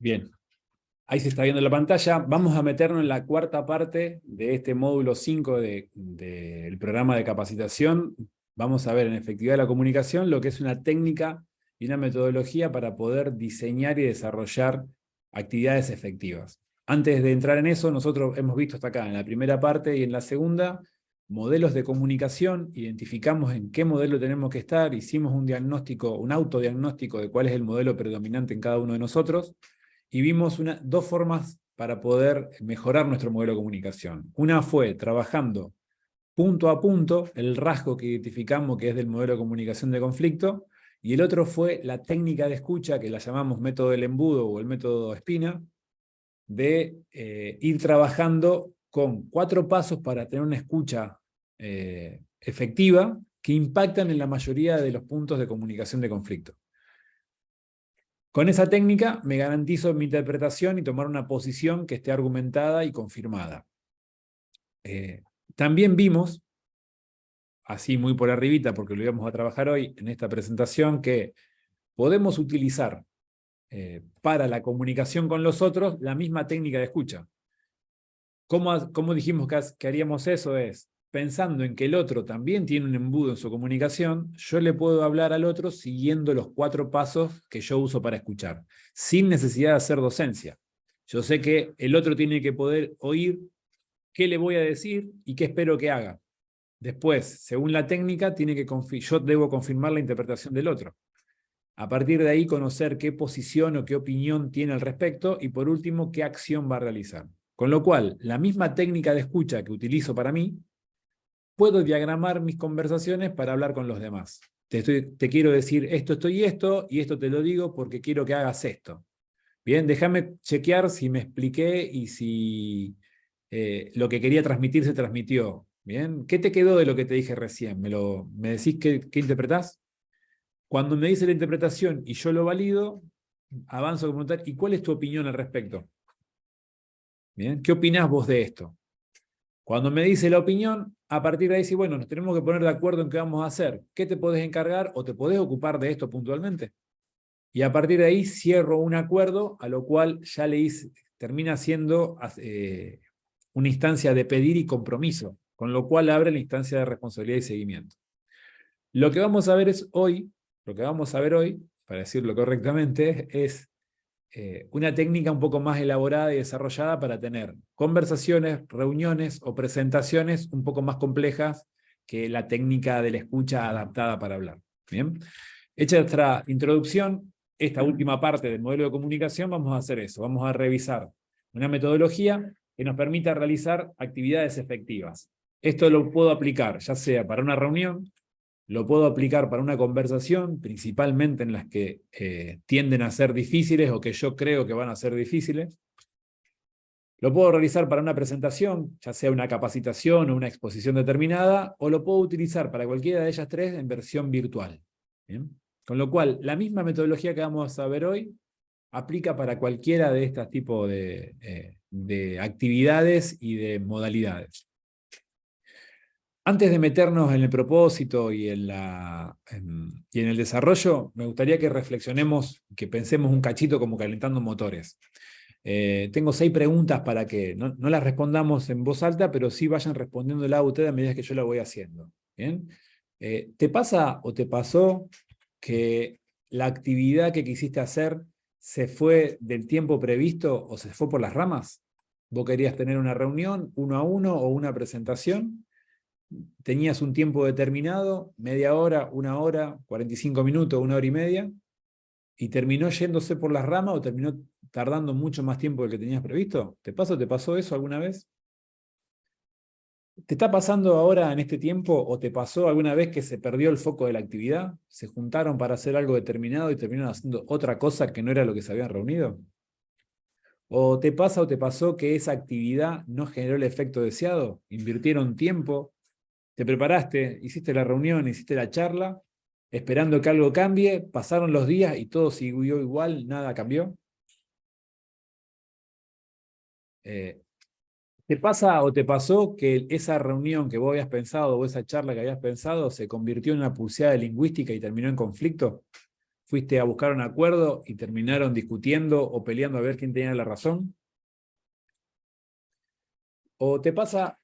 Bien, ahí se está viendo la pantalla. Vamos a meternos en la cuarta parte de este módulo 5 del programa de capacitación. Vamos a ver en efectividad de la comunicación lo que es una técnica y una metodología para poder diseñar y desarrollar actividades efectivas. Antes de entrar en eso, nosotros hemos visto hasta acá, en la primera parte y en la segunda, modelos de comunicación, identificamos en qué modelo tenemos que estar, hicimos un diagnóstico, un autodiagnóstico de cuál es el modelo predominante en cada uno de nosotros, y vimos dos formas para poder mejorar nuestro modelo de comunicación. Una fue trabajando punto a punto el rasgo que identificamos que es del modelo de comunicación de conflicto, y el otro fue la técnica de escucha, que la llamamos método del embudo o el método Espina, de ir trabajando con 4 pasos para tener una escucha efectiva que impactan en la mayoría de los puntos de comunicación de conflicto. Con esa técnica me garantizo mi interpretación y tomar una posición que esté argumentada y confirmada. También vimos, así muy por arribita, porque lo íbamos a trabajar hoy en esta presentación, que podemos utilizar para la comunicación con los otros la misma técnica de escucha. ¿Cómo dijimos que haríamos eso? Es, pensando en que el otro también tiene un embudo en su comunicación, yo le puedo hablar al otro siguiendo los 4 pasos que yo uso para escuchar, sin necesidad de hacer docencia. Yo sé que el otro tiene que poder oír qué le voy a decir y qué espero que haga. Después, según la técnica, yo debo confirmar la interpretación del otro. A partir de ahí, conocer qué posición o qué opinión tiene al respecto, y por último, qué acción va a realizar. Con lo cual, la misma técnica de escucha que utilizo para mí, puedo diagramar mis conversaciones para hablar con los demás. Te quiero decir esto, y esto te lo digo porque quiero que hagas esto. Bien, déjame chequear si me expliqué y si lo que quería transmitir se transmitió. Bien, ¿qué te quedó de lo que te dije recién? ¿Me decís qué interpretás? Cuando me dice la interpretación y yo lo valido, avanzo a preguntar, ¿y cuál es tu opinión al respecto? Bien, ¿qué opinás vos de esto? Cuando me dice la opinión, a partir de ahí sí, bueno, nos tenemos que poner de acuerdo en qué vamos a hacer. ¿Qué te podés encargar o te podés ocupar de esto puntualmente? Y a partir de ahí cierro un acuerdo, a lo cual ya termina siendo una instancia de pedir y compromiso, con lo cual abre la instancia de responsabilidad y seguimiento. Lo que vamos a ver hoy, para decirlo correctamente, es una técnica un poco más elaborada y desarrollada para tener conversaciones, reuniones o presentaciones un poco más complejas que la técnica de la escucha adaptada para hablar. ¿Bien? Hecha nuestra introducción, esta última parte del modelo de comunicación, vamos a hacer eso. Vamos a revisar una metodología que nos permita realizar actividades efectivas. Esto lo puedo aplicar ya sea para una reunión, lo puedo aplicar para una conversación, principalmente en las que tienden a ser difíciles o que yo creo que van a ser difíciles. Lo puedo realizar para una presentación, ya sea una capacitación o una exposición determinada, o lo puedo utilizar para cualquiera de ellas 3 en versión virtual. ¿Bien? Con lo cual, la misma metodología que vamos a ver hoy aplica para cualquiera de estos tipos de actividades y de modalidades. Antes de meternos en el propósito y en el desarrollo, me gustaría que reflexionemos, que pensemos un cachito como calentando motores. Tengo 6 preguntas para que no las respondamos en voz alta, pero sí vayan respondiéndolas a ustedes a medida que yo la voy haciendo. ¿Bien? ¿Te pasa o te pasó que la actividad que quisiste hacer se fue del tiempo previsto o se fue por las ramas? ¿Vos querías tener una reunión 1 a 1 o una presentación? Tenías un tiempo determinado, media hora, 1 hora, 45 minutos, 1 hora y media, y terminó yéndose por las ramas o terminó tardando mucho más tiempo del que tenías previsto. ¿Te pasó eso alguna vez? ¿Te está pasando ahora en este tiempo o te pasó alguna vez que se perdió el foco de la actividad? ¿Se juntaron para hacer algo determinado y terminaron haciendo otra cosa que no era lo que se habían reunido? ¿O te pasó que esa actividad no generó el efecto deseado? ¿Invirtieron tiempo? ¿Te preparaste? ¿Hiciste la reunión? ¿Hiciste la charla? Esperando que algo cambie, pasaron los días y todo siguió igual, nada cambió. ¿Te pasa o te pasó que esa reunión que vos habías pensado o esa charla que habías pensado se convirtió en una pulseada lingüística y terminó en conflicto? fuiste a buscar un acuerdo y terminaron discutiendo o peleando a ver quién tenía la razón? ¿O te pasa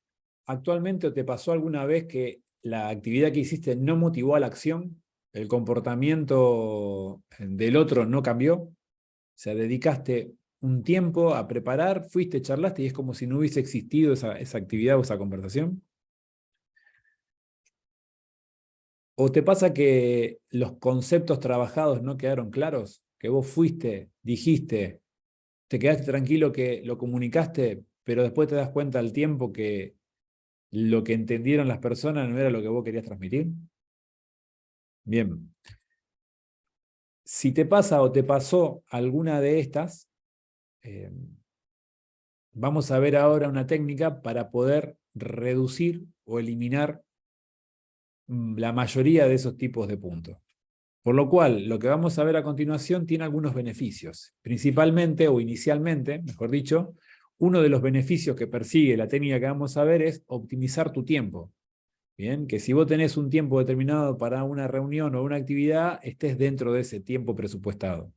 actualmente o te pasó alguna vez que la actividad que hiciste no motivó a la acción? ¿El comportamiento del otro no cambió? O sea, dedicaste un tiempo a preparar, fuiste, charlaste y es como si no hubiese existido esa actividad o esa conversación. ¿O te pasa que los conceptos trabajados no quedaron claros? Que vos fuiste, dijiste, te quedaste tranquilo que lo comunicaste, pero después te das cuenta al tiempo que lo que entendieron las personas no era lo que vos querías transmitir. Bien. Si te pasa o te pasó alguna de estas, vamos a ver ahora una técnica para poder reducir o eliminar la mayoría de esos tipos de puntos. Por lo cual, lo que vamos a ver a continuación tiene algunos beneficios. Principalmente, o inicialmente, mejor dicho, uno de los beneficios que persigue la técnica que vamos a ver es optimizar tu tiempo. Bien, que si vos tenés un tiempo determinado para una reunión o una actividad, estés dentro de ese tiempo presupuestado.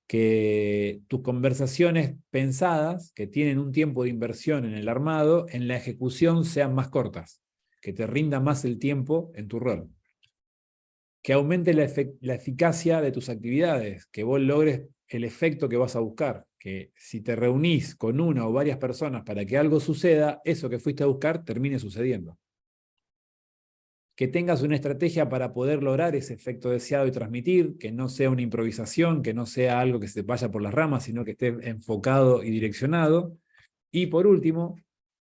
Que tus conversaciones pensadas, que tienen un tiempo de inversión en el armado, en la ejecución sean más cortas. Que te rinda más el tiempo en tu rol. Que aumente la eficacia de tus actividades, que vos logres el efecto que vas a buscar, que si te reunís con una o varias personas para que algo suceda, eso que fuiste a buscar termine sucediendo. Que tengas una estrategia para poder lograr ese efecto deseado y transmitir, que no sea una improvisación, que no sea algo que se vaya por las ramas, sino que esté enfocado y direccionado. Y por último,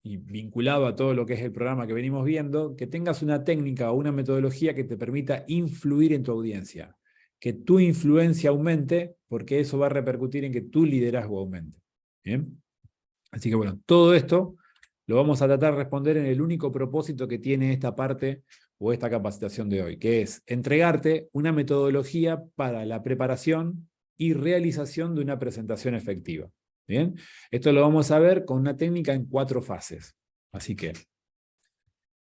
y vinculado a todo lo que es el programa que venimos viendo, que tengas una técnica o una metodología que te permita influir en tu audiencia, que tu influencia aumente, porque eso va a repercutir en que tu liderazgo aumente. ¿Bien? Así que bueno, todo esto lo vamos a tratar de responder en el único propósito que tiene esta parte o esta capacitación de hoy, que es entregarte una metodología para la preparación y realización de una presentación efectiva. ¿Bien? Esto lo vamos a ver con una técnica en 4 fases. Así que,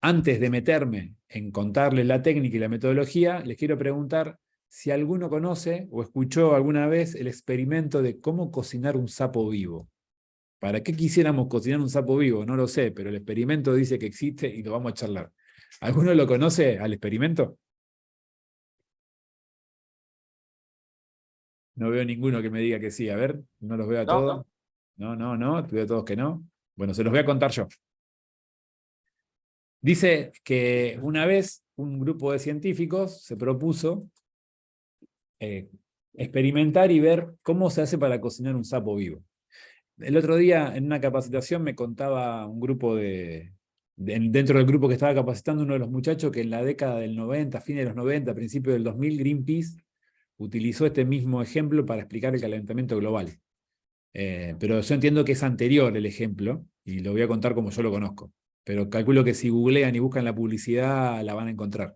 antes de meterme en contarles la técnica y la metodología, les quiero preguntar si alguno conoce o escuchó alguna vez el experimento de cómo cocinar un sapo vivo. ¿Para qué quisiéramos cocinar un sapo vivo? No lo sé, pero el experimento dice que existe y lo vamos a charlar. ¿Alguno lo conoce al experimento? No veo ninguno que me diga que sí. A ver, no los veo a todos. No, veo a todos que no. Bueno, se los voy a contar yo. Dice que una vez un grupo de científicos se propuso experimentar y ver cómo se hace para cocinar un sapo vivo. El otro día, en una capacitación, me contaba un grupo dentro del grupo que estaba capacitando, uno de los muchachos, que en la década del 90, fines de los 90, principios del 2000, Greenpeace utilizó este mismo ejemplo para explicar el calentamiento global. Pero yo entiendo que es anterior el ejemplo, y lo voy a contar como yo lo conozco. Pero calculo que si googlean y buscan la publicidad, la van a encontrar.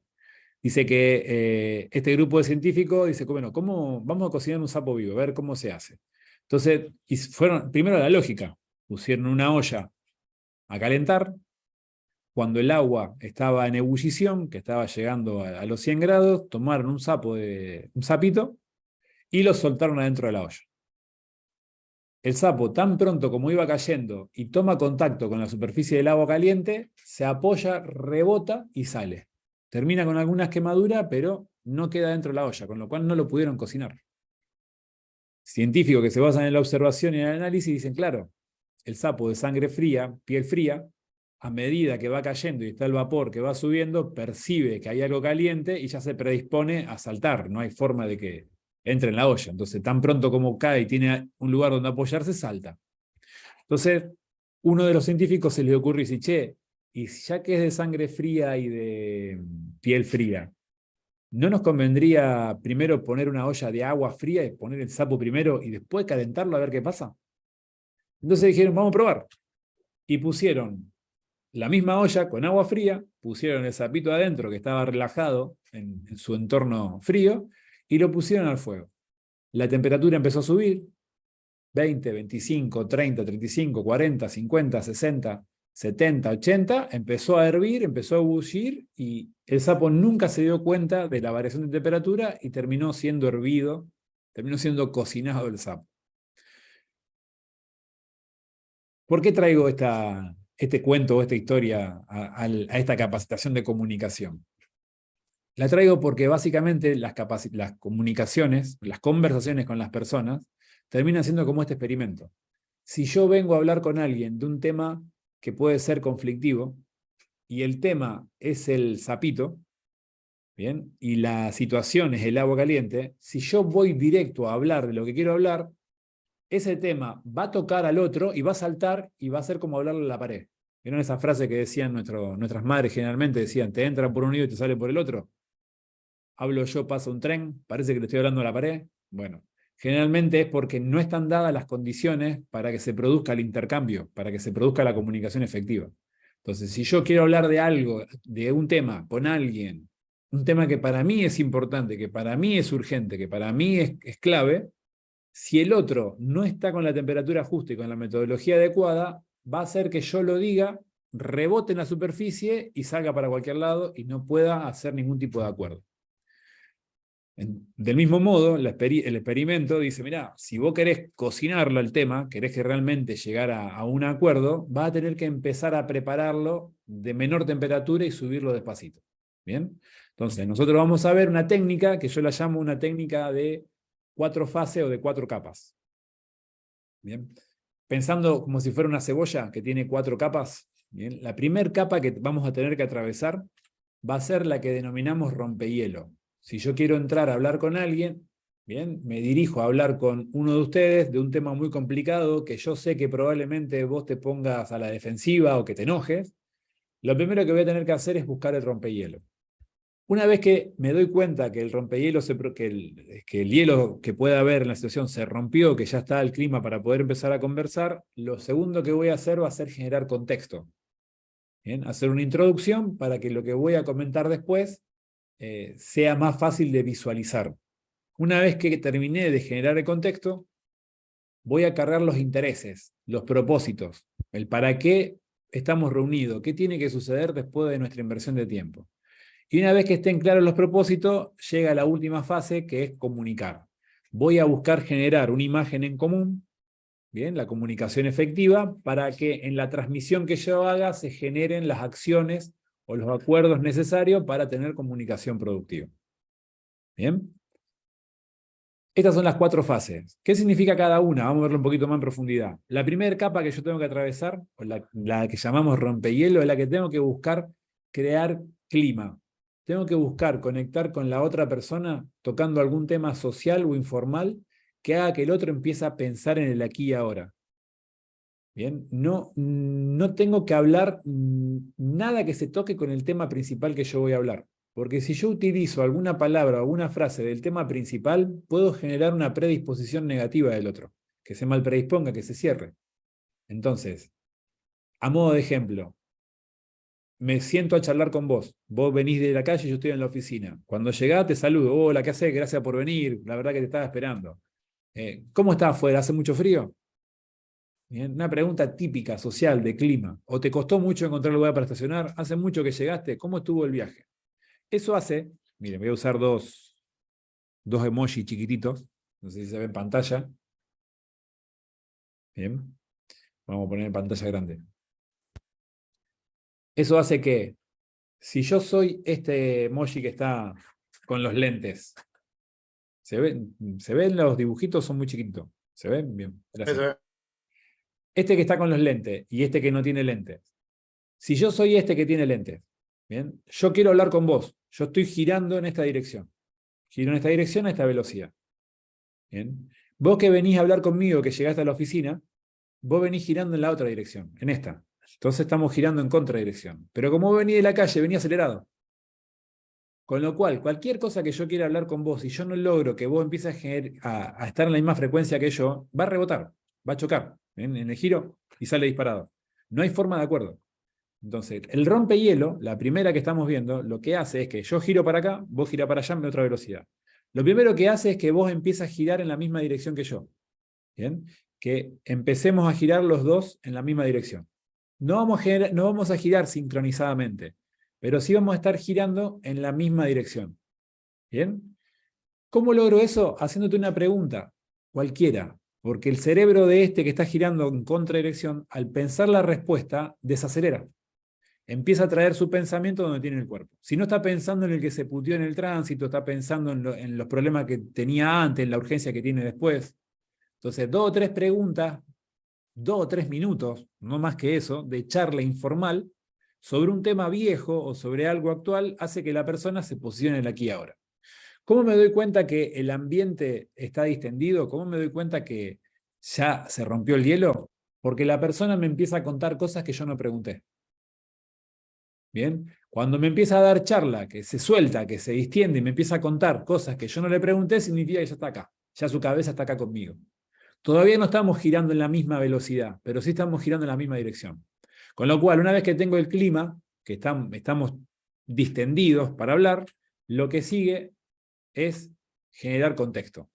Dice que este grupo de científicos dice, bueno, ¿cómo vamos a cocinar un sapo vivo? A ver cómo se hace. Entonces, fueron primero a la lógica. Pusieron una olla a calentar. Cuando el agua estaba en ebullición, que estaba llegando a los 100 grados, tomaron un sapito, y lo soltaron adentro de la olla. El sapo, tan pronto como iba cayendo y toma contacto con la superficie del agua caliente, se apoya, rebota y sale. Termina con algunas quemaduras, pero no queda dentro de la olla, con lo cual no lo pudieron cocinar. Científicos que se basan en la observación y en el análisis dicen, claro, el sapo de sangre fría, piel fría, a medida que va cayendo y está el vapor que va subiendo, percibe que hay algo caliente y ya se predispone a saltar. No hay forma de que entre en la olla. Entonces, tan pronto como cae y tiene un lugar donde apoyarse, salta. Entonces, uno de los científicos se le ocurre y dice, che, y ya que es de sangre fría y de piel fría, ¿no nos convendría primero poner una olla de agua fría y poner el sapo primero y después calentarlo a ver qué pasa? Entonces dijeron, vamos a probar. Y pusieron la misma olla con agua fría, pusieron el sapito adentro que estaba relajado en su entorno frío y lo pusieron al fuego. La temperatura empezó a subir, 20, 25, 30, 35, 40, 50, 60, 70, 80, empezó a hervir, empezó a bullir, y el sapo nunca se dio cuenta de la variación de temperatura y terminó siendo hervido, terminó siendo cocinado el sapo. ¿Por qué traigo este cuento o esta historia a esta capacitación de comunicación? La traigo porque básicamente las comunicaciones, las conversaciones con las personas, terminan siendo como este experimento. Si yo vengo a hablar con alguien de un tema que puede ser conflictivo, y el tema es el sapito, ¿bien? Y la situación es el agua caliente, si yo voy directo a hablar de lo que quiero hablar, ese tema va a tocar al otro y va a saltar y va a ser como hablarle a la pared. ¿Vieron esa frase que decían nuestras madres generalmente? Decían, te entra por un oído y te sale por el otro. Hablo yo, pasa un tren, parece que le estoy hablando a la pared. Bueno, generalmente es porque no están dadas las condiciones para que se produzca el intercambio, para que se produzca la comunicación efectiva. Entonces, si yo quiero hablar de algo, de un tema con alguien, un tema que para mí es importante, que para mí es urgente, que para mí es clave, si el otro no está con la temperatura justa y con la metodología adecuada, va a hacer que yo lo diga, rebote en la superficie y salga para cualquier lado y no pueda hacer ningún tipo de acuerdo. Del mismo modo, el experimento dice, mirá, si vos querés cocinarlo el tema, querés que realmente llegar a un acuerdo, vas a tener que empezar a prepararlo de menor temperatura y subirlo despacito. ¿Bien? Entonces, nosotros vamos a ver una técnica que yo la llamo una técnica de 4 fases o de 4 capas. ¿Bien? Pensando como si fuera una cebolla que tiene 4 capas, ¿bien? La primera capa que vamos a tener que atravesar va a ser la que denominamos rompehielo. Si yo quiero entrar a hablar con alguien, bien, me dirijo a hablar con uno de ustedes de un tema muy complicado que yo sé que probablemente vos te pongas a la defensiva o que te enojes, lo primero que voy a tener que hacer es buscar el rompehielo. Una vez que me doy cuenta que el rompehielo, que el hielo que pueda haber en la situación se rompió, que ya está el clima para poder empezar a conversar, lo segundo que voy a hacer va a ser generar contexto. ¿Bien? Hacer una introducción para que lo que voy a comentar después sea más fácil de visualizar. Una vez que terminé de generar el contexto, voy a cargar los intereses, los propósitos, el para qué estamos reunidos, qué tiene que suceder después de nuestra inversión de tiempo. Y una vez que estén claros los propósitos, llega la última fase, que es comunicar. Voy a buscar generar una imagen en común, ¿bien? La comunicación efectiva, para que en la transmisión que yo haga se generen las acciones o los acuerdos necesarios para tener comunicación productiva. ¿Bien? Estas son las 4 fases. ¿Qué significa cada una? Vamos a verlo un poquito más en profundidad. La primera capa que yo tengo que atravesar, o la que llamamos rompehielo, es la que tengo que buscar crear clima. Tengo que buscar conectar con la otra persona tocando algún tema social o informal que haga que el otro empiece a pensar en el aquí y ahora. ¿Bien? No tengo que hablar nada que se toque con el tema principal que yo voy a hablar. Porque si yo utilizo alguna palabra o alguna frase del tema principal, puedo generar una predisposición negativa del otro. Que se mal predisponga, que se cierre. Entonces, a modo de ejemplo, me siento a charlar con vos. Vos venís de la calle y yo estoy en la oficina. Cuando llegás te saludo. Hola, ¿qué hacés? Gracias por venir. La verdad que te estaba esperando. ¿Cómo estás afuera? ¿Hace mucho frío? Bien, una pregunta típica, social, de clima. ¿O te costó mucho encontrar lugar para estacionar? ¿Hace mucho que llegaste? ¿Cómo estuvo el viaje? Eso hace, miren, voy a usar dos emojis chiquititos. No sé si se ve en pantalla. Bien, vamos a poner en pantalla grande. Eso hace que, si yo soy este emoji que está con los lentes, ¿se ven los dibujitos? Son muy chiquititos. ¿Se ven? Bien, gracias. Este que está con los lentes y este que no tiene lentes. Si yo soy este que tiene lentes, ¿bien? Yo quiero hablar con vos. Yo estoy girando en esta dirección. Giro en esta dirección a esta velocidad. ¿Bien? Vos que venís a hablar conmigo, que llegaste a la oficina, vos venís girando en la otra dirección, en esta. Entonces estamos girando en contradirección. Pero como vos venís de la calle, venís acelerado. Con lo cual, cualquier cosa que yo quiera hablar con vos y yo no logro que vos empieces a estar en la misma frecuencia que yo, va a rebotar, va a chocar en el giro y sale disparado. No hay forma de acuerdo. Entonces, el rompehielo, la primera que estamos viendo, lo que hace es que yo giro para acá, vos girás para allá en otra velocidad. Lo primero que hace es que vos empieces a girar en la misma dirección que yo. ¿Bien? Que empecemos a girar los dos en la misma dirección. no vamos a girar sincronizadamente, pero sí vamos a estar girando en la misma dirección. ¿Bien? ¿Cómo logro eso? Haciéndote una pregunta, cualquiera, porque el cerebro de este que está girando en contradirección, al pensar la respuesta, desacelera. Empieza a traer su pensamiento donde tiene el cuerpo. Si no está pensando en el que se puteó en el tránsito, está pensando en los problemas que tenía antes, en la urgencia que tiene después. Entonces, 2 o 3 preguntas, 2 o 3 minutos, no más que eso, de charla informal sobre un tema viejo o sobre algo actual, hace que la persona se posicione en el aquí y ahora. ¿Cómo me doy cuenta que el ambiente está distendido? ¿Cómo me doy cuenta que ya se rompió el hielo? Porque la persona me empieza a contar cosas que yo no pregunté. ¿Bien? Cuando me empieza a dar charla, que se suelta, que se distiende y me empieza a contar cosas que yo no le pregunté, significa que ya está acá. Ya su cabeza está acá conmigo. Todavía no estamos girando en la misma velocidad, pero sí estamos girando en la misma dirección. Con lo cual, una vez que tengo el clima, que estamos distendidos para hablar, lo que sigue es generar contexto.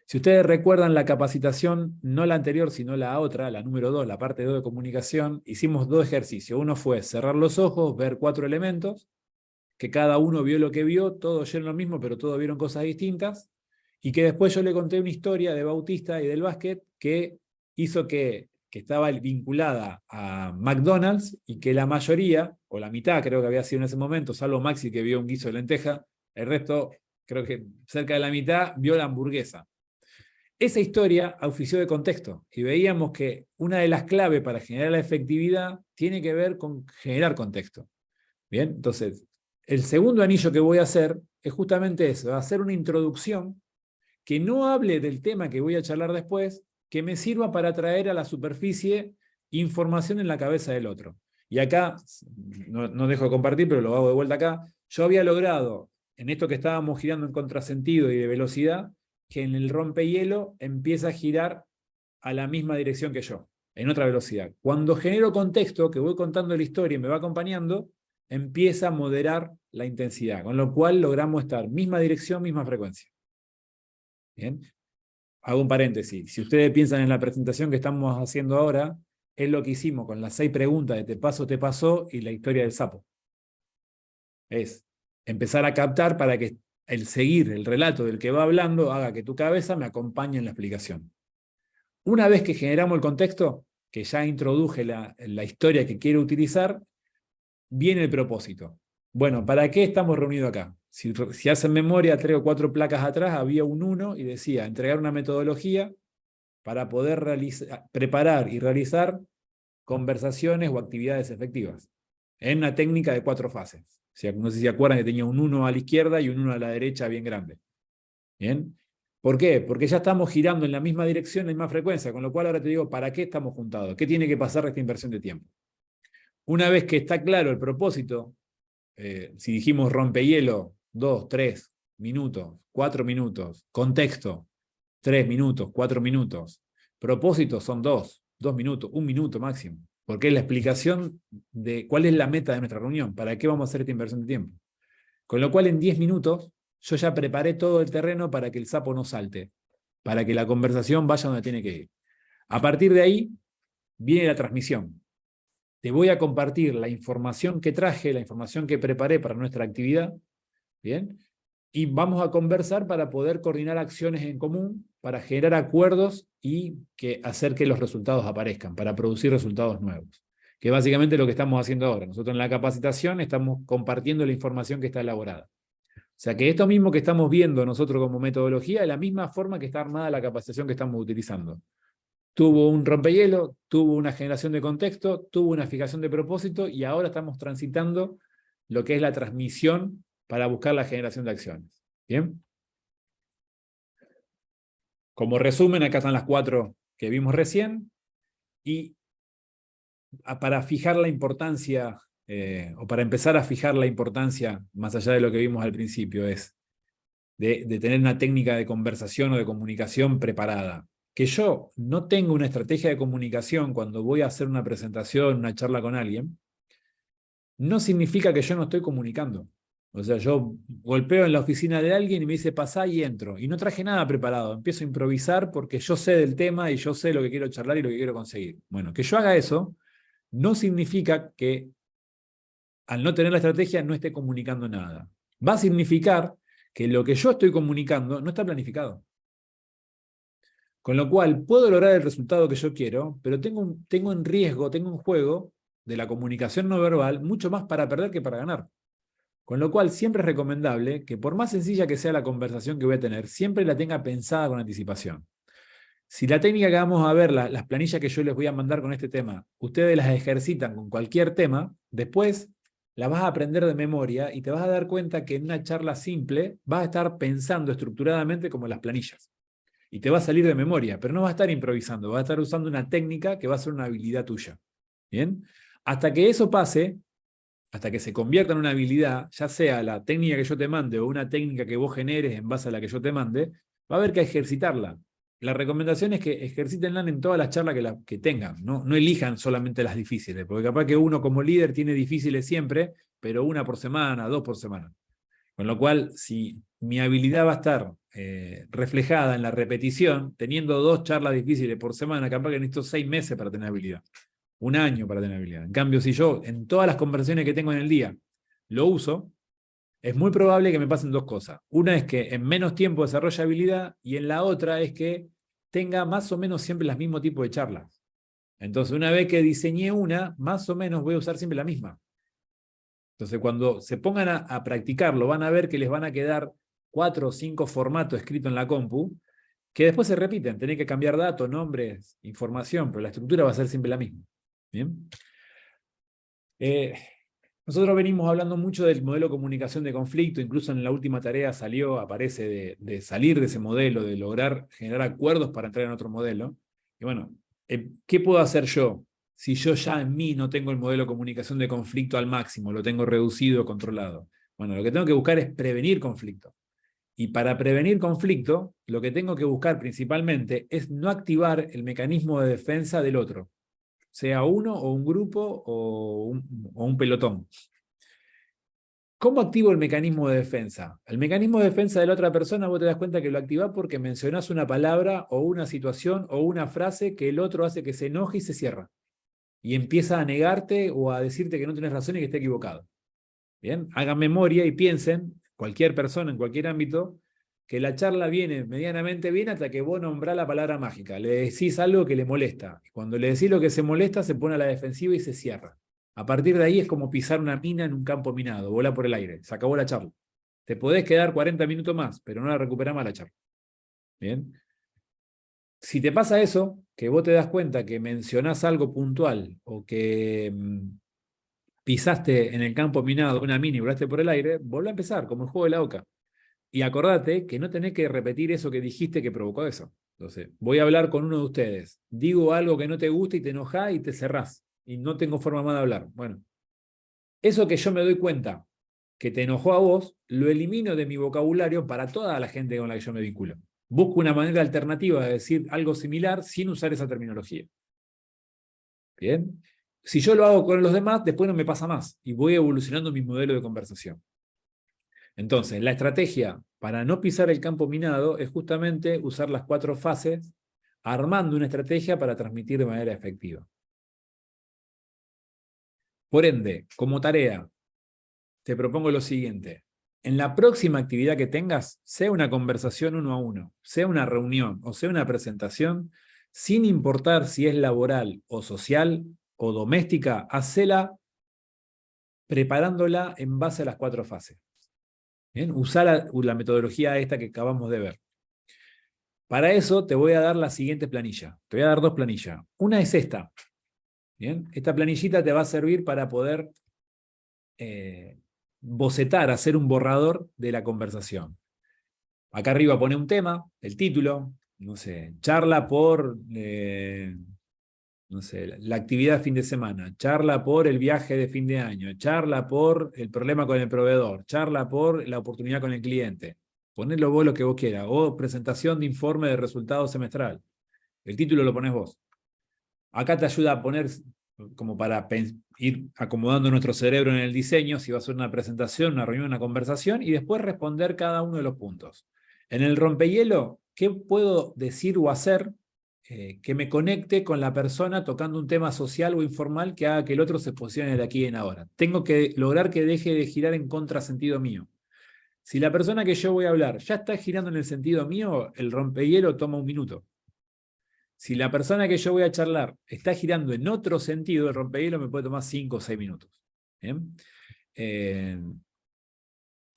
Si ustedes recuerdan la capacitación, no la anterior, sino la otra, la número 2, la parte 2 de comunicación, hicimos 2 ejercicios. Uno fue cerrar los ojos, ver 4 elementos, que cada uno vio lo que vio, todos oyeron lo mismo, pero todos vieron cosas distintas, y que después yo le conté una historia de Bautista y del básquet que hizo que estaba vinculada a McDonald's y que la mayoría, o la mitad creo que había sido en ese momento, salvo Maxi que vio un guiso de lenteja, el resto, creo que cerca de la mitad, vio la hamburguesa. Esa historia ofició de contexto y veíamos que una de las claves para generar la efectividad tiene que ver con generar contexto. Bien, entonces, el segundo anillo que voy a hacer es justamente eso, hacer una introducción que no hable del tema que voy a charlar después, que me sirva para traer a la superficie información en la cabeza del otro. Y acá, no dejo de compartir, pero lo hago de vuelta acá, yo había logrado, en esto que estábamos girando en contrasentido y de velocidad, que en el rompehielo empieza a girar a la misma dirección que yo, en otra velocidad. Cuando genero contexto, que voy contando la historia y me va acompañando, empieza a moderar la intensidad, con lo cual logramos estar misma dirección, misma frecuencia. Bien, hago un paréntesis. Si ustedes piensan en la presentación que estamos haciendo ahora, es lo que hicimos con las 6 preguntas de te pasó y la historia del sapo. Es empezar a captar para que el seguir el relato del que va hablando haga que tu cabeza me acompañe en la explicación. Una vez que generamos el contexto, que ya introduje la historia que quiero utilizar, viene el propósito. Bueno, ¿para qué estamos reunidos acá? Si hacen memoria, 3 o 4 placas atrás, había un 1 y decía, entregar una metodología para poder preparar y realizar conversaciones o actividades efectivas, en una técnica de 4 fases. O sea, no sé si se acuerdan que tenía un 1 a la izquierda y un 1 a la derecha bien grande. ¿Bien? ¿Por qué? Porque ya estamos girando en la misma dirección, en la misma frecuencia, con lo cual ahora te digo, ¿para qué estamos juntados? ¿Qué tiene que pasar esta inversión de tiempo? Una vez que está claro el propósito, si dijimos rompehielo, 2, 3 minutos, 4 minutos, contexto, 3 minutos, 4 minutos, propósito son 2 minutos, 1 minuto máximo, porque es la explicación de cuál es la meta de nuestra reunión, para qué vamos a hacer esta inversión de tiempo. Con lo cual en 10 minutos yo ya preparé todo el terreno para que el sapo no salte, para que la conversación vaya donde tiene que ir. A partir de ahí viene la transmisión. Te voy a compartir la información que traje, la información que preparé para nuestra actividad, ¿bien? Y vamos a conversar para poder coordinar acciones en común, para generar acuerdos y hacer que los resultados aparezcan, para producir resultados nuevos. Que básicamente es lo que estamos haciendo ahora. Nosotros en la capacitación estamos compartiendo la información que está elaborada. O sea que esto mismo que estamos viendo nosotros como metodología es la misma forma que está armada la capacitación que estamos utilizando. Tuvo un rompehielo, tuvo una generación de contexto, tuvo una fijación de propósito y ahora estamos transitando lo que es la transmisión para buscar la generación de acciones. ¿Bien? Como resumen, acá están las 4 que vimos recién y para fijar la importancia o para empezar a fijar la importancia más allá de lo que vimos al principio es de tener una técnica de conversación o de comunicación preparada. Que yo no tengo una estrategia de comunicación cuando voy a hacer una presentación, una charla con alguien, no significa que yo no estoy comunicando. O sea, yo golpeo en la oficina de alguien y me dice pasá y entro. Y no traje nada preparado. Empiezo a improvisar porque yo sé del tema y yo sé lo que quiero charlar y lo que quiero conseguir. Bueno, que yo haga eso no significa que al no tener la estrategia no esté comunicando nada. Va a significar que lo que yo estoy comunicando no está planificado. Con lo cual, puedo lograr el resultado que yo quiero, pero tengo en riesgo, tengo en juego de la comunicación no verbal mucho más para perder que para ganar. Con lo cual, siempre es recomendable que por más sencilla que sea la conversación que voy a tener, siempre la tenga pensada con anticipación. Si la técnica que vamos a ver, las planillas que yo les voy a mandar con este tema, ustedes las ejercitan con cualquier tema, después las vas a aprender de memoria y te vas a dar cuenta que en una charla simple vas a estar pensando estructuradamente como las planillas. Y te va a salir de memoria, pero no va a estar improvisando, va a estar usando una técnica que va a ser una habilidad tuya. ¿Bien? Hasta que eso pase, hasta que se convierta en una habilidad, ya sea la técnica que yo te mande o una técnica que vos generes en base a la que yo te mande, va a haber que ejercitarla. La recomendación es que ejercítenla en todas las charlas que tengan, no elijan solamente las difíciles, porque capaz que uno como líder tiene difíciles siempre, pero una por semana, 2 por semana. Con lo cual, si mi habilidad va a estar reflejada en la repetición, teniendo 2 charlas difíciles por semana, capaz que necesito 6 meses para tener habilidad. 1 año para tener habilidad. En cambio, si yo en todas las conversaciones que tengo en el día lo uso, es muy probable que me pasen 2 cosas. Una es que en menos tiempo desarrolle habilidad y en la otra es que tenga más o menos siempre el mismo tipo de charlas. Entonces, una vez que diseñé una, más o menos voy a usar siempre la misma. Entonces, cuando se pongan a practicarlo, van a ver que les van a quedar 4 o 5 formatos escritos en la compu, que después se repiten. Tenés que cambiar datos, nombres, información, pero la estructura va a ser siempre la misma. ¿Bien? Nosotros venimos hablando mucho del modelo de comunicación de conflicto, incluso en la última tarea aparece de salir de ese modelo, de lograr generar acuerdos para entrar en otro modelo. Y bueno, ¿qué puedo hacer yo? Si yo ya en mí no tengo el modelo de comunicación de conflicto al máximo, lo tengo reducido, controlado. Bueno, lo que tengo que buscar es prevenir conflicto. Y para prevenir conflicto, lo que tengo que buscar principalmente es no activar el mecanismo de defensa del otro, sea uno o un grupo o un pelotón. ¿Cómo activo el mecanismo de defensa? El mecanismo de defensa de la otra persona vos te das cuenta que lo activás porque mencionás una palabra o una situación o una frase que el otro hace que se enoje y se cierra. Y empieza a negarte o a decirte que no tenés razón y que está equivocado. Bien, hagan memoria y piensen, cualquier persona en cualquier ámbito, que la charla viene medianamente bien hasta que vos nombrás la palabra mágica. Le decís algo que le molesta. Y cuando le decís lo que se molesta, se pone a la defensiva y se cierra. A partir de ahí es como pisar una mina en un campo minado, vola por el aire, se acabó la charla. Te podés quedar 40 minutos más, pero no la recuperás más la charla. Bien. Si te pasa eso, que vos te das cuenta que mencionás algo puntual o que pisaste en el campo minado una mina y volaste por el aire, volvé a empezar, como el juego de la oca. Y acordate que no tenés que repetir eso que dijiste que provocó eso. Entonces, voy a hablar con uno de ustedes. Digo algo que no te gusta y te enojás y te cerrás. Y no tengo forma más de hablar. Bueno, eso que yo me doy cuenta que te enojó a vos, lo elimino de mi vocabulario para toda la gente con la que yo me vinculo. Busco una manera alternativa de decir algo similar sin usar esa terminología. ¿Bien? Si yo lo hago con los demás, después no me pasa más y voy evolucionando mi modelo de conversación. Entonces, la estrategia para no pisar el campo minado es justamente usar las 4 fases, armando una estrategia para transmitir de manera efectiva. Por ende, como tarea, te propongo lo siguiente. En la próxima actividad que tengas, sea una conversación 1 a 1, sea una reunión o sea una presentación, sin importar si es laboral o social o doméstica, hacela preparándola en base a las 4 fases. ¿Bien? Usá la metodología esta que acabamos de ver. Para eso te voy a dar la siguiente planilla. Te voy a dar 2 planillas. Una es esta. ¿Bien? Esta planillita te va a servir para poder bocetar, hacer un borrador de la conversación. Acá arriba pone un tema, el título, no sé, charla por, no sé, la actividad de fin de semana, charla por el viaje de fin de año, charla por el problema con el proveedor, charla por la oportunidad con el cliente. Ponelo vos lo que vos quieras, o presentación de informe de resultados semestral. El título lo pones vos. Acá te ayuda a poner, como para ir acomodando nuestro cerebro en el diseño, si va a ser una presentación, una reunión, una conversación, y después responder cada uno de los puntos. En el rompehielo, ¿qué puedo decir o hacer que me conecte con la persona tocando un tema social o informal que haga que el otro se posicione de aquí en ahora. Tengo que lograr que deje de girar en contrasentido mío. Si la persona que yo voy a hablar ya está girando en el sentido mío, el rompehielo toma 1 minuto. Si la persona que yo voy a charlar está girando en otro sentido, el rompehielo me puede tomar 5 o 6 minutos. ¿Bien?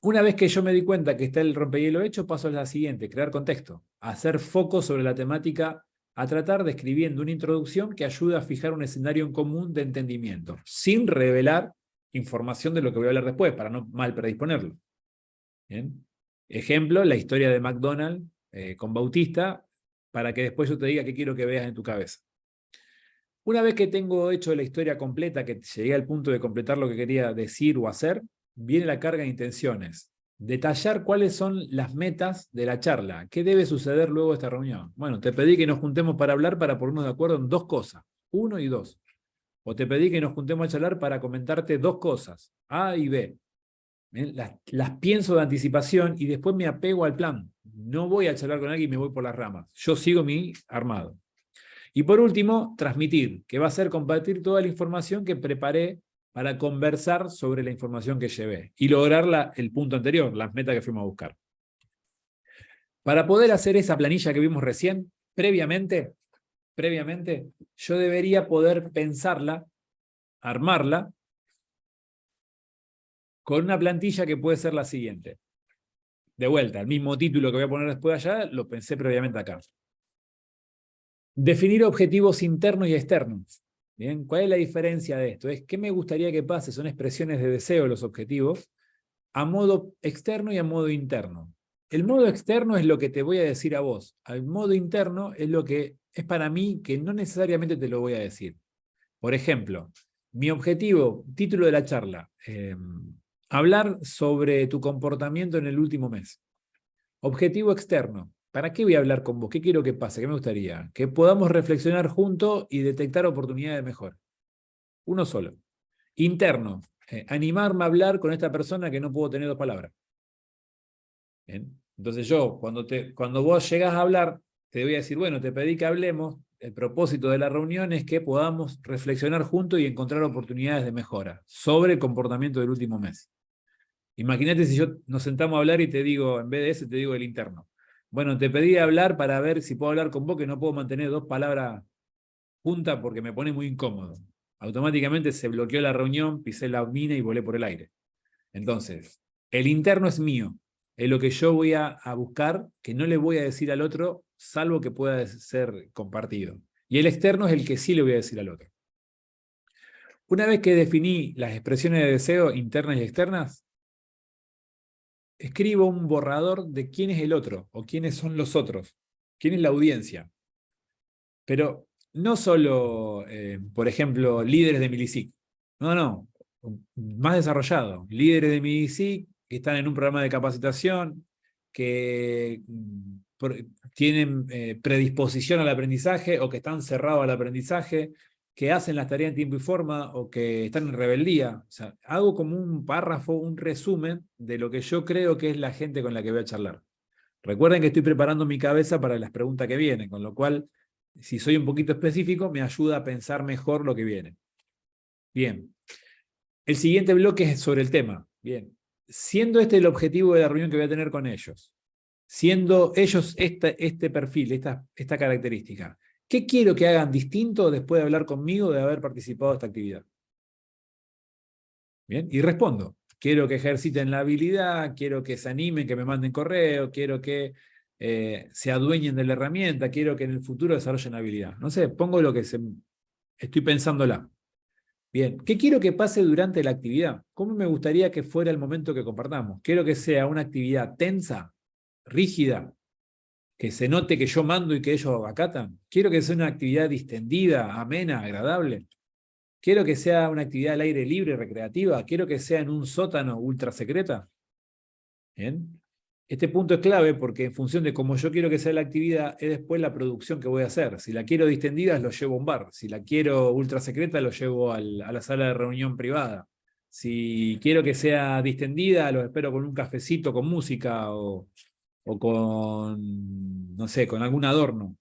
Una vez que yo me di cuenta que está el rompehielo hecho, paso a la siguiente, crear contexto, hacer foco sobre la temática a tratar describiendo una introducción que ayude a fijar un escenario en común de entendimiento, sin revelar información de lo que voy a hablar después, para no mal predisponerlo. ¿Bien? Ejemplo, la historia de McDonald's con Bautista, para que después yo te diga qué quiero que veas en tu cabeza. Una vez que tengo hecho la historia completa, que llegué al punto de completar lo que quería decir o hacer, viene la carga de intenciones. Detallar cuáles son las metas de la charla. ¿Qué debe suceder luego de esta reunión? Bueno, te pedí que nos juntemos para hablar para ponernos de acuerdo en 2 cosas. 1 y 2. O te pedí que nos juntemos a charlar para comentarte 2 cosas. A y B. Las pienso de anticipación y después me apego al plan. No voy a charlar con alguien y me voy por las ramas. Yo sigo mi armado. Y por último, transmitir, que va a ser compartir toda la información que preparé para conversar sobre la información que llevé y lograr el punto anterior, las metas que fuimos a buscar. Para poder hacer esa planilla que vimos recién, previamente, yo debería poder pensarla, armarla, con una plantilla que puede ser la siguiente. De vuelta, el mismo título que voy a poner después allá, lo pensé previamente acá. Definir objetivos internos y externos. ¿Bien? ¿Cuál es la diferencia de esto? Es qué me gustaría que pase, son expresiones de deseo los objetivos, a modo externo y a modo interno. El modo externo es lo que te voy a decir a vos. El modo interno es lo que es para mí, que no necesariamente te lo voy a decir. Por ejemplo, mi objetivo, título de la charla, hablar sobre tu comportamiento en el último mes. Objetivo externo. ¿Para qué voy a hablar con vos? ¿Qué quiero que pase? ¿Qué me gustaría? Que podamos reflexionar juntos y detectar oportunidades de mejora. Uno solo. Interno. Animarme a hablar con esta persona que no puedo tener 2 palabras. ¿Bien? Entonces yo, cuando vos llegás a hablar, te voy a decir, bueno, te pedí que hablemos. El propósito de la reunión es que podamos reflexionar juntos y encontrar oportunidades de mejora sobre el comportamiento del último mes. Imagínate si nos sentamos a hablar y te digo, en vez de ese, te digo el interno. Bueno, te pedí hablar para ver si puedo hablar con vos, que no puedo mantener 2 palabras juntas porque me pone muy incómodo. Automáticamente se bloqueó la reunión, pisé la mina y volé por el aire. Entonces, el interno es mío. Es lo que yo voy a buscar, que no le voy a decir al otro, salvo que pueda ser compartido. Y el externo es el que sí le voy a decir al otro. Una vez que definí las expresiones de deseo internas y externas, escribo un borrador de quién es el otro o quiénes son los otros, quién es la audiencia. Pero no solo, por ejemplo, líderes de Milisic. No, más desarrollado. Líderes de Milisic que están en un programa de capacitación, que tienen predisposición al aprendizaje o que están cerrados al aprendizaje, que hacen las tareas en tiempo y forma o que están en rebeldía. O sea, hago como un párrafo, un resumen de lo que yo creo que es la gente con la que voy a charlar. Recuerden que estoy preparando mi cabeza para las preguntas que vienen, con lo cual, si soy un poquito específico, me ayuda a pensar mejor lo que viene. Bien. El siguiente bloque es sobre el tema. Bien. Siendo este el objetivo de la reunión que voy a tener con ellos, siendo ellos este perfil, esta característica, ¿qué quiero que hagan distinto después de hablar conmigo, de haber participado de esta actividad? Bien, y respondo. Quiero que ejerciten la habilidad, quiero que se animen, que me manden correo, quiero que se adueñen de la herramienta, quiero que en el futuro desarrollen habilidad. No sé, pongo lo que estoy pensándola. Bien, ¿qué quiero que pase durante la actividad? ¿Cómo me gustaría que fuera el momento que compartamos? Quiero que sea una actividad tensa, rígida, que se note que yo mando y que ellos acatan. Quiero que sea una actividad distendida, amena, agradable. Quiero que sea una actividad al aire libre, recreativa. Quiero que sea en un sótano ultra secreta. ¿Bien? Este punto es clave porque en función de cómo yo quiero que sea la actividad, es después la producción que voy a hacer. Si la quiero distendida, lo llevo a un bar. Si la quiero ultra secreta, lo llevo a la sala de reunión privada. Si quiero que sea distendida, lo espero con un cafecito, con música o con, no sé, con algún adorno.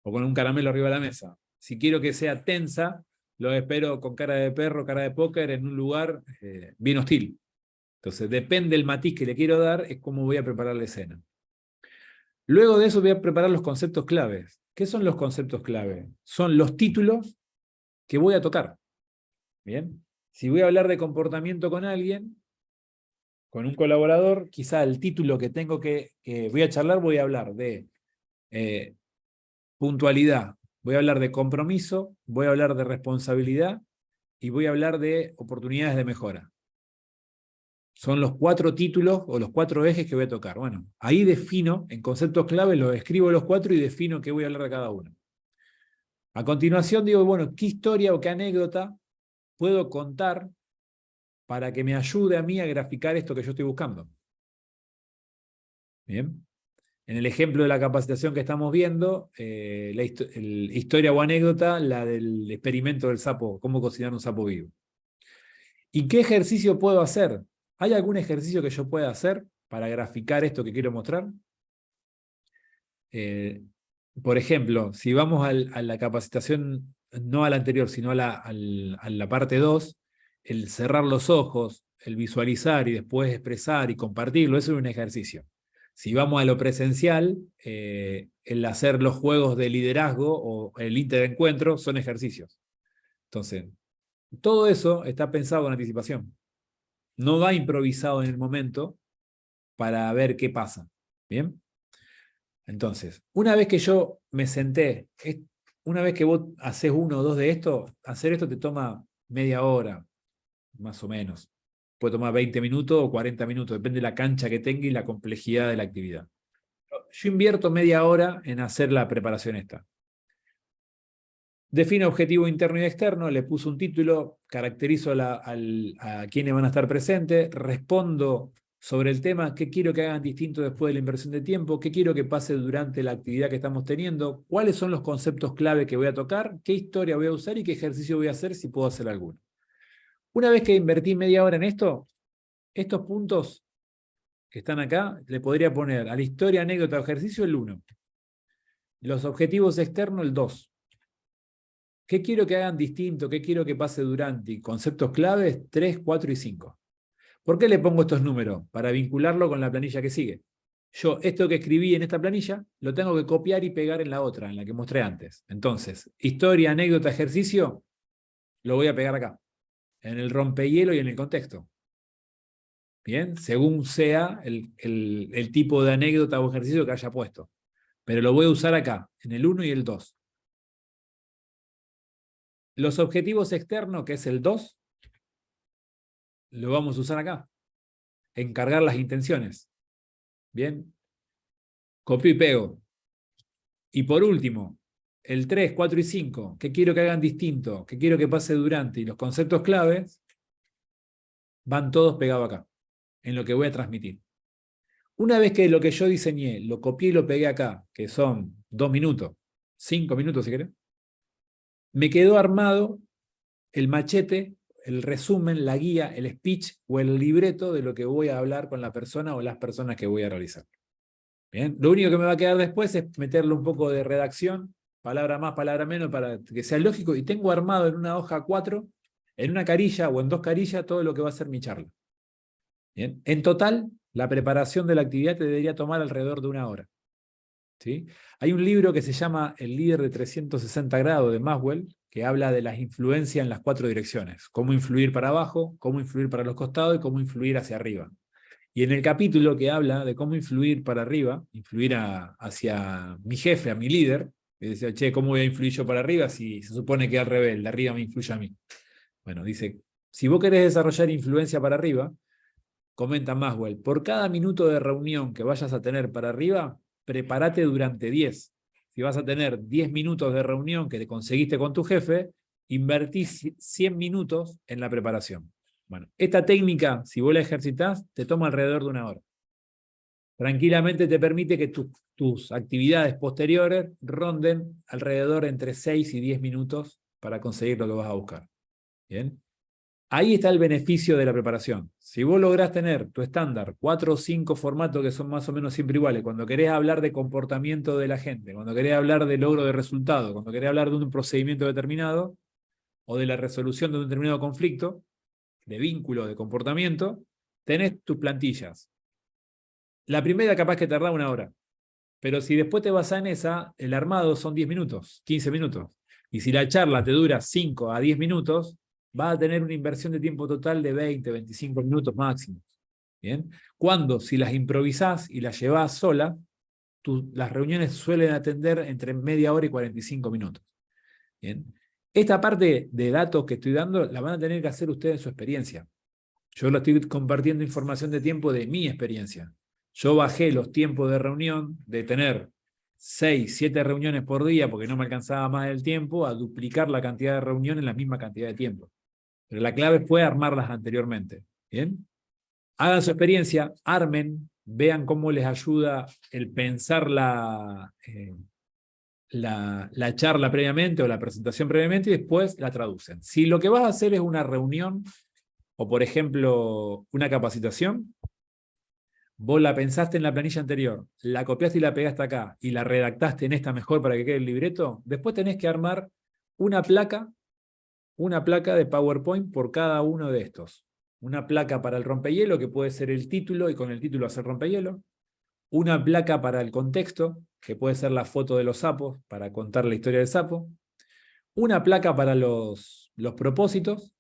o con un caramelo arriba de la mesa. Si quiero que sea tensa, lo espero con cara de perro, cara de póker, en un lugar bien hostil. Entonces, depende del matiz que le quiero dar, es cómo voy a preparar la escena. Luego de eso voy a preparar los conceptos claves. ¿Qué son los conceptos clave? Son los títulos que voy a tocar. ¿Bien? Si voy a hablar de comportamiento con alguien, con un colaborador, quizá el título que tengo que voy a charlar, voy a hablar de puntualidad, voy a hablar de compromiso, voy a hablar de responsabilidad y voy a hablar de oportunidades de mejora. Son los 4 títulos o los 4 ejes que voy a tocar. Bueno, ahí defino, en conceptos clave, los escribo los 4 y defino qué voy a hablar de cada uno. A continuación digo, bueno, ¿qué historia o qué anécdota puedo contar para que me ayude a mí a graficar esto que yo estoy buscando? Bien. En el ejemplo de la capacitación que estamos viendo, la historia o anécdota, la del experimento del sapo, cómo cocinar un sapo vivo. ¿Y qué ejercicio puedo hacer? ¿Hay algún ejercicio que yo pueda hacer para graficar esto que quiero mostrar? Por ejemplo, si vamos a la capacitación, no a la anterior, sino a la parte 2, el cerrar los ojos, el visualizar y después expresar y compartirlo, eso es un ejercicio. Si vamos a lo presencial, el hacer los juegos de liderazgo o el interencuentro son ejercicios. Entonces, todo eso está pensado con anticipación. No va improvisado en el momento para ver qué pasa. ¿Bien? Entonces, una vez que yo me senté, una vez que vos haces 1 o 2 de esto, hacer esto te toma media hora, más o menos. Puede tomar 20 minutos o 40 minutos, depende de la cancha que tenga y la complejidad de la actividad. Yo invierto media hora en hacer la preparación esta. Defino objetivo interno y externo, le puse un título, caracterizo a quienes van a estar presentes, respondo sobre el tema, qué quiero que hagan distinto después de la inversión de tiempo, qué quiero que pase durante la actividad que estamos teniendo, cuáles son los conceptos clave que voy a tocar, qué historia voy a usar y qué ejercicio voy a hacer si puedo hacer alguno. Una vez que invertí media hora en esto, estos puntos que están acá, le podría poner a la historia, anécdota o ejercicio el 1. Los objetivos externos el 2. ¿Qué quiero que hagan distinto? ¿Qué quiero que pase durante? Conceptos claves 3, 4 y 5. ¿Por qué le pongo estos números? Para vincularlo con la planilla que sigue. Yo esto que escribí en esta planilla lo tengo que copiar y pegar en la otra, en la que mostré antes. Entonces, historia, anécdota, ejercicio, lo voy a pegar acá, en el rompehielo y en el contexto. Bien, según sea el tipo de anécdota o ejercicio que haya puesto. Pero lo voy a usar acá, en el 1 y el 2. Los objetivos externos, que es el 2, lo vamos a usar acá. Encargar las intenciones. Bien. Copio y pego. Y por último, el 3, 4 y 5, ¿qué quiero que hagan distinto? ¿Qué quiero que pase durante? Y los conceptos claves van todos pegados acá, en lo que voy a transmitir. Una vez que lo que yo diseñé, lo copié y lo pegué acá, que son 2 minutos, 5 minutos si querés, me quedó armado el machete, el resumen, la guía, el speech o el libreto de lo que voy a hablar con la persona o las personas que voy a realizar. Bien, lo único que me va a quedar después es meterle un poco de redacción, palabra más, palabra menos, para que sea lógico, y tengo armado en una hoja 4, en una carilla o en 2 carillas, todo lo que va a ser mi charla. Bien, en total, la preparación de la actividad te debería tomar alrededor de 1 hora. ¿Sí? Hay un libro que se llama El líder de 360 grados de Maxwell, que habla de las influencias en las 4 direcciones. Cómo influir para abajo, cómo influir para los costados y cómo influir hacia arriba. Y en el capítulo que habla de cómo influir para arriba, influir hacia mi jefe, a mi líder, que decía, che, ¿cómo voy a influir yo para arriba si se supone que al revés, el de arriba me influye a mí? Bueno, dice, si vos querés desarrollar influencia para arriba, comenta Maxwell, por cada minuto de reunión que vayas a tener para arriba, prepárate durante 10. Si vas a tener 10 minutos de reunión que te conseguiste con tu jefe, invertís 100 minutos en la preparación. Bueno, esta técnica, si vos la ejercitás, te toma alrededor de 1 hora. Tranquilamente te permite que tus actividades posteriores ronden alrededor entre 6 y 10 minutos para conseguir lo que vas a buscar. ¿Bien? Ahí está el beneficio de la preparación. Si vos lográs tener tu estándar, 4 o 5 formatos que son más o menos siempre iguales, cuando querés hablar de comportamiento de la gente, cuando querés hablar de logro de resultado, cuando querés hablar de un procedimiento determinado, o de la resolución de un determinado conflicto, de vínculo, de comportamiento, tenés tus plantillas. La primera capaz que tarda 1 hora, pero si después te basás en esa, el armado son 10 minutos, 15 minutos. Y si la charla te dura 5 a 10 minutos, vas a tener una inversión de tiempo total de 20, 25 minutos máximo. ¿Bien? Cuando, si las improvisás y las llevás sola, las reuniones suelen atender entre media hora y 45 minutos. ¿Bien? Esta parte de datos que estoy dando la van a tener que hacer ustedes en su experiencia. Yo lo estoy compartiendo información de tiempo de mi experiencia. Yo bajé los tiempos de reunión de tener 6, 7 reuniones por día porque no me alcanzaba más el tiempo a duplicar la cantidad de reuniones en la misma cantidad de tiempo. Pero la clave fue armarlas anteriormente. ¿Bien? Hagan su experiencia, armen, vean cómo les ayuda el pensar la charla previamente o la presentación previamente y después la traducen. Si lo que vas a hacer es una reunión o, por ejemplo, una capacitación, vos la pensaste en la planilla anterior, la copiaste y la pegaste acá y la redactaste en esta mejor para que quede el libreto, después tenés que armar una placa de PowerPoint por cada uno de estos. Una placa para el rompehielo, que puede ser el título, y con el título hacer rompehielo. Una placa para el contexto, que puede ser la foto de los sapos, para contar la historia del sapo. Una placa para los propósitos.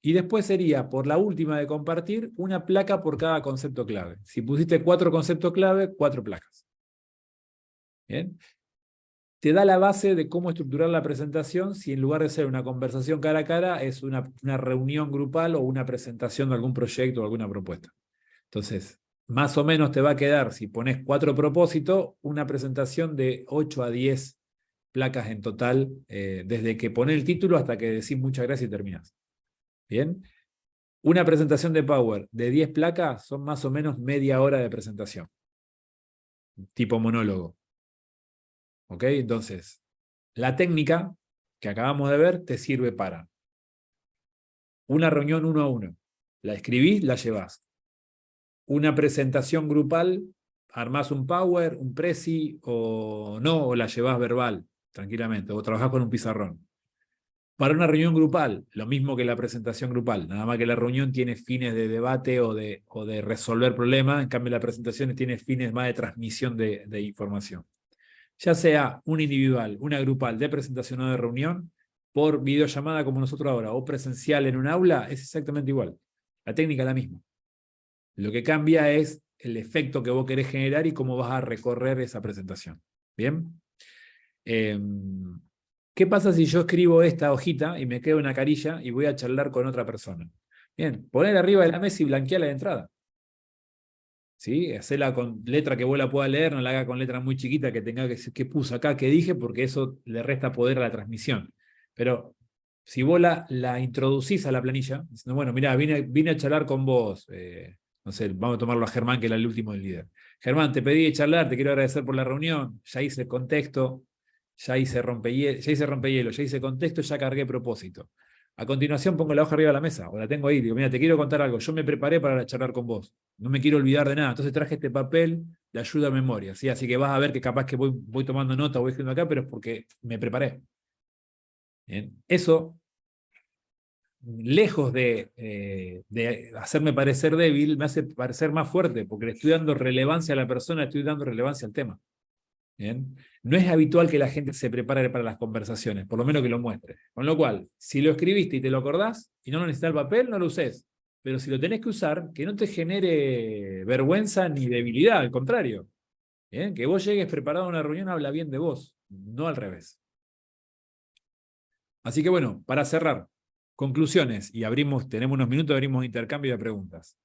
Y después sería, por la última de compartir, una placa por cada concepto clave. Si pusiste 4 conceptos clave, 4 placas. ¿Bien? Te da la base de cómo estructurar la presentación si en lugar de ser una conversación cara a cara es una reunión grupal o una presentación de algún proyecto o alguna propuesta. Entonces, más o menos te va a quedar, si pones 4 propósitos, una presentación de 8 a 10 placas en total, desde que pones el título hasta que decís muchas gracias y terminás. ¿Bien? Una presentación de Power de 10 placas son más o menos media hora de presentación. Tipo monólogo. ¿Ok? Entonces, la técnica que acabamos de ver te sirve para una reunión 1 a 1. La escribís, la llevás. Una presentación grupal, armás un Power, un Prezi, o no, o la llevás verbal, tranquilamente, o trabajás con un pizarrón. Para una reunión grupal, lo mismo que la presentación grupal, nada más que la reunión tiene fines de debate o de resolver problemas, en cambio la presentación tiene fines más de transmisión de información. Ya sea una individual, una grupal de presentación o de reunión, por videollamada como nosotros ahora, o presencial en un aula, es exactamente igual. La técnica es la misma. Lo que cambia es el efecto que vos querés generar y cómo vas a recorrer esa presentación. ¿Bien? ¿Qué pasa si yo escribo esta hojita y me quedo una carilla y voy a charlar con otra persona? Bien, poner arriba de la mesa y blanquear la entrada. ¿Sí? Hacerla con letra que vos la puedas leer, no la haga con letra muy chiquita que tenga que decir qué puse acá, qué dije, porque eso le resta poder a la transmisión. Pero si vos la introducís a la planilla, diciendo, bueno, mirá, vine a charlar con vos, no sé, vamos a tomarlo a Germán, que era el último del líder. Germán, te pedí de charlar, te quiero agradecer por la reunión, ya hice contexto, ya hice rompehielo, ya hice contexto, ya cargué propósito. A continuación pongo la hoja arriba de la mesa, o la tengo ahí, digo, mira, te quiero contar algo, yo me preparé para charlar con vos, no me quiero olvidar de nada, entonces traje este papel de ayuda a memoria, ¿sí? Así que vas a ver que capaz que voy tomando nota, voy escribiendo acá, pero es porque me preparé. ¿Bien? Eso, lejos de hacerme parecer débil, me hace parecer más fuerte, porque le estoy dando relevancia a la persona, le estoy dando relevancia al tema. ¿Bien? No es habitual que la gente se prepare para las conversaciones, por lo menos que lo muestre. Con lo cual, si lo escribiste y te lo acordás y no lo necesitas el papel, no lo uses. Pero si lo tenés que usar, que no te genere vergüenza ni debilidad, al contrario. ¿Bien? Que vos llegues preparado a una reunión habla bien de vos, no al revés. Así que bueno, para cerrar, conclusiones, y tenemos unos minutos, abrimos intercambio de preguntas.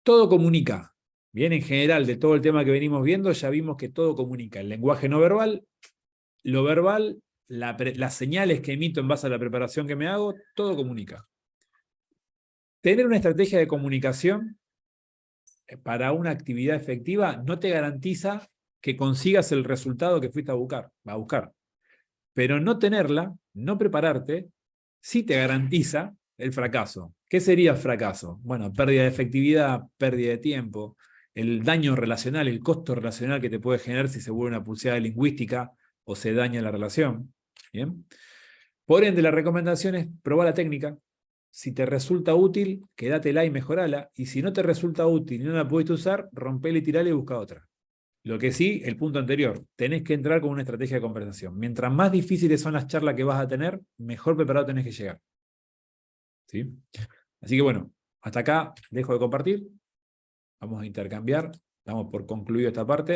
Todo comunica. Bien, en general, de todo el tema que venimos viendo, ya vimos que todo comunica. El lenguaje no verbal, lo verbal, las señales que emito en base a la preparación que me hago, todo comunica. Tener una estrategia de comunicación para una actividad efectiva no te garantiza que consigas el resultado que fuiste a buscar. Pero no tenerla, no prepararte, sí te garantiza el fracaso. ¿Qué sería fracaso? Bueno, pérdida de efectividad, pérdida de tiempo, el daño relacional, el costo relacional que te puede generar si se vuelve una pulseada lingüística o se daña la relación. ¿Bien? Por ende, la recomendación es probar la técnica. Si te resulta útil, quédatela y mejorala. Y si no te resulta útil y no la pudiste usar, rompela y tirala y busca otra. Lo que sí, el punto anterior, tenés que entrar con una estrategia de conversación. Mientras más difíciles son las charlas que vas a tener, mejor preparado tenés que llegar. ¿Sí? Así que bueno, hasta acá dejo de compartir. Vamos a intercambiar. Damos por concluido esta parte.